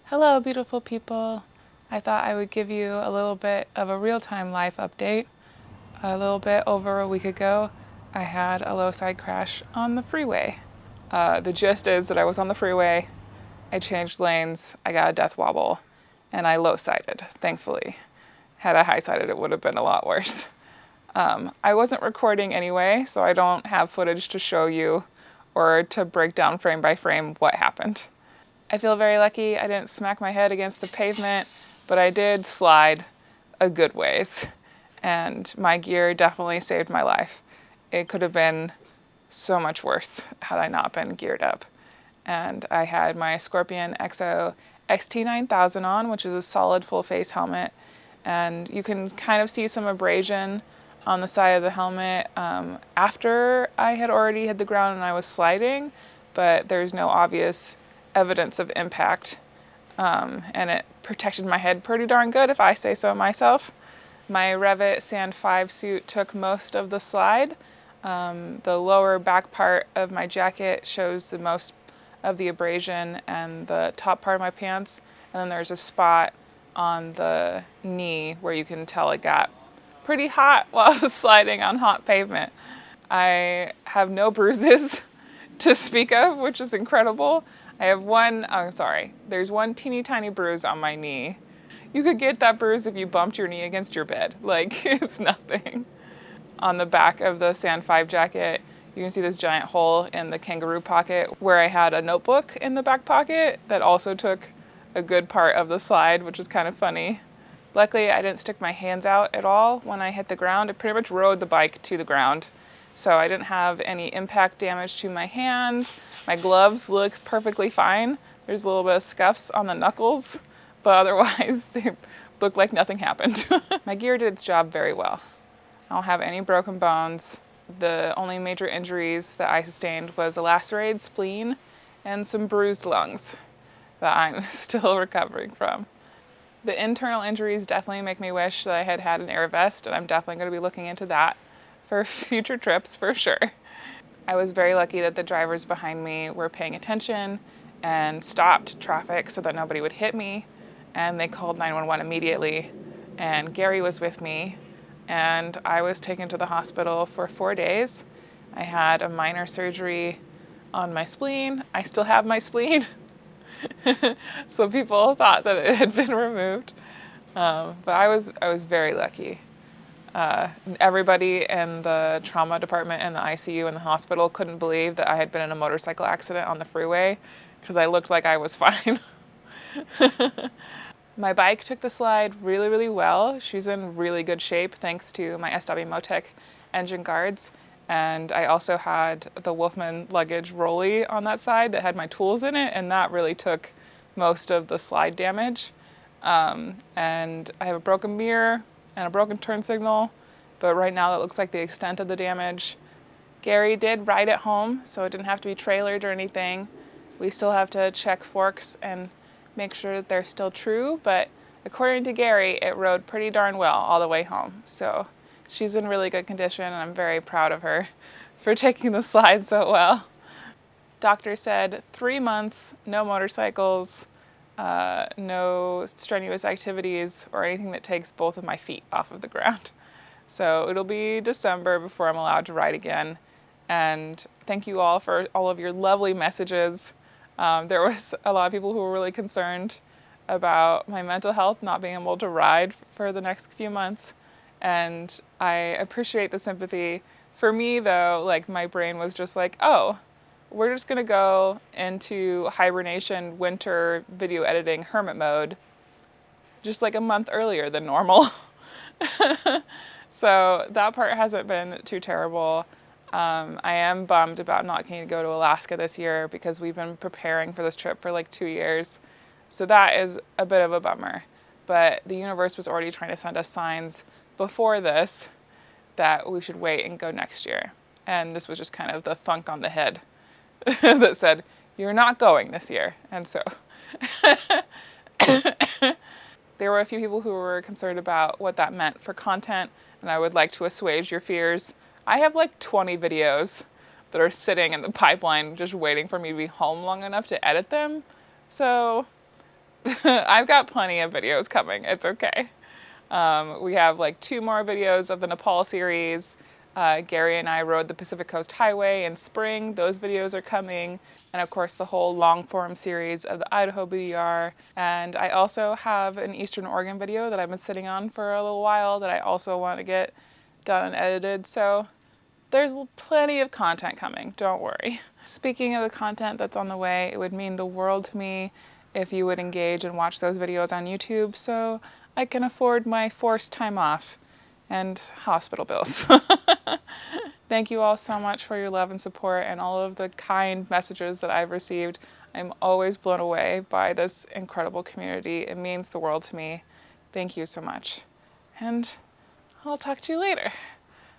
Hello, beautiful people. I thought I would give you a little bit of a real-time life update. A little bit over a week ago, I had a low side crash on the freeway. The gist is that I was on the freeway, I changed lanes, I got a death wobble, and I low-sided, thankfully. Had I high-sided, it would have been a lot worse. I wasn't recording anyway, so I don't have footage to show you or to break down frame by frame what happened. I feel very lucky I didn't smack my head against the pavement, but I did slide a good ways. And my gear definitely saved my life. It could have been so much worse had I not been geared up. And I had my Scorpion XO XT9000 on, which is a solid full face helmet. And you can kind of see some abrasion on the side of the helmet after I had already hit the ground and I was sliding, but there's no obvious evidence of impact, and it protected my head pretty darn good, if I say so myself. My Revit Sand 5 suit took most of the slide. The lower back part of my jacket shows the most of the abrasion and the top part of my pants, and then there's a spot on the knee where you can tell it got pretty hot while I was sliding on hot pavement. I have no bruises to speak of, which is incredible. I have there's one teeny tiny bruise on my knee. You could get that bruise if you bumped your knee against your bed. Like, it's nothing. On the back of the Sand 5 jacket, you can see this giant hole in the kangaroo pocket where I had a notebook in the back pocket that also took a good part of the slide, which is kind of funny. Luckily, I didn't stick my hands out at all when I hit the ground. I pretty much rode the bike to the ground. So I didn't have any impact damage to my hands. My gloves look perfectly fine. There's a little bit of scuffs on the knuckles, but otherwise they look like nothing happened. My gear did its job very well. I don't have any broken bones. The only major injuries that I sustained was a lacerated spleen and some bruised lungs that I'm still recovering from. The internal injuries definitely make me wish that I had had an air vest, and I'm definitely going to be looking into that for future trips for sure. I was very lucky that the drivers behind me were paying attention and stopped traffic so that nobody would hit me, and they called 911 immediately, and Gary was with me, and I was taken to the hospital for 4 days. I had a minor surgery on my spleen. I still have my spleen. So people thought that it had been removed, but I was very lucky. Everybody in the trauma department and the ICU in the hospital couldn't believe that I had been in a motorcycle accident on the freeway because I looked like I was fine. My bike took the slide really, really well. She's in really good shape thanks to my SW Motec engine guards. And I also had the Wolfman luggage rolly on that side that had my tools in it, and that really took most of the slide damage. And I have a broken mirror and a broken turn signal, but right now that looks like the extent of the damage. Gary did ride it home, so it didn't have to be trailered or anything. We still have to check forks and make sure that they're still true, but according to Gary, it rode pretty darn well all the way home. So she's in really good condition, and I'm very proud of her for taking the slide so well. Doctor said 3 months, no motorcycles, no strenuous activities or anything that takes both of my feet off of the ground. So it'll be December before I'm allowed to ride again. And thank you all for all of your lovely messages. There was a lot of people who were really concerned about my mental health, not being able to ride for the next few months. And I appreciate the sympathy. For me though, like my brain was just like, oh, we're just gonna go into hibernation, winter video editing, hermit mode, just like a month earlier than normal. So that part hasn't been too terrible. I am bummed about not getting to go to Alaska this year because we've been preparing for this trip for like 2 years. So that is a bit of a bummer. But the universe was already trying to send us signs before this that we should wait and go next year. And this was just kind of the thunk on the head that said, you're not going this year. And so there were a few people who were concerned about what that meant for content, and I would like to assuage your fears. I have like 20 videos that are sitting in the pipeline just waiting for me to be home long enough to edit them. So I've got plenty of videos coming. It's okay. We have like 2 more videos of the Nepal series. Gary and I rode the Pacific Coast Highway in spring. Those videos are coming. And of course, the whole long form series of the Idaho BR. And I also have an Eastern Oregon video that I've been sitting on for a little while that I also want to get done and edited. So there's plenty of content coming. Don't worry. Speaking of the content that's on the way, it would mean the world to me if you would engage and watch those videos on YouTube so I can afford my forced time off and hospital bills. Thank you all so much for your love and support and all of the kind messages that I've received. I'm always blown away by this incredible community. It means the world to me. Thank you so much. And I'll talk to you later.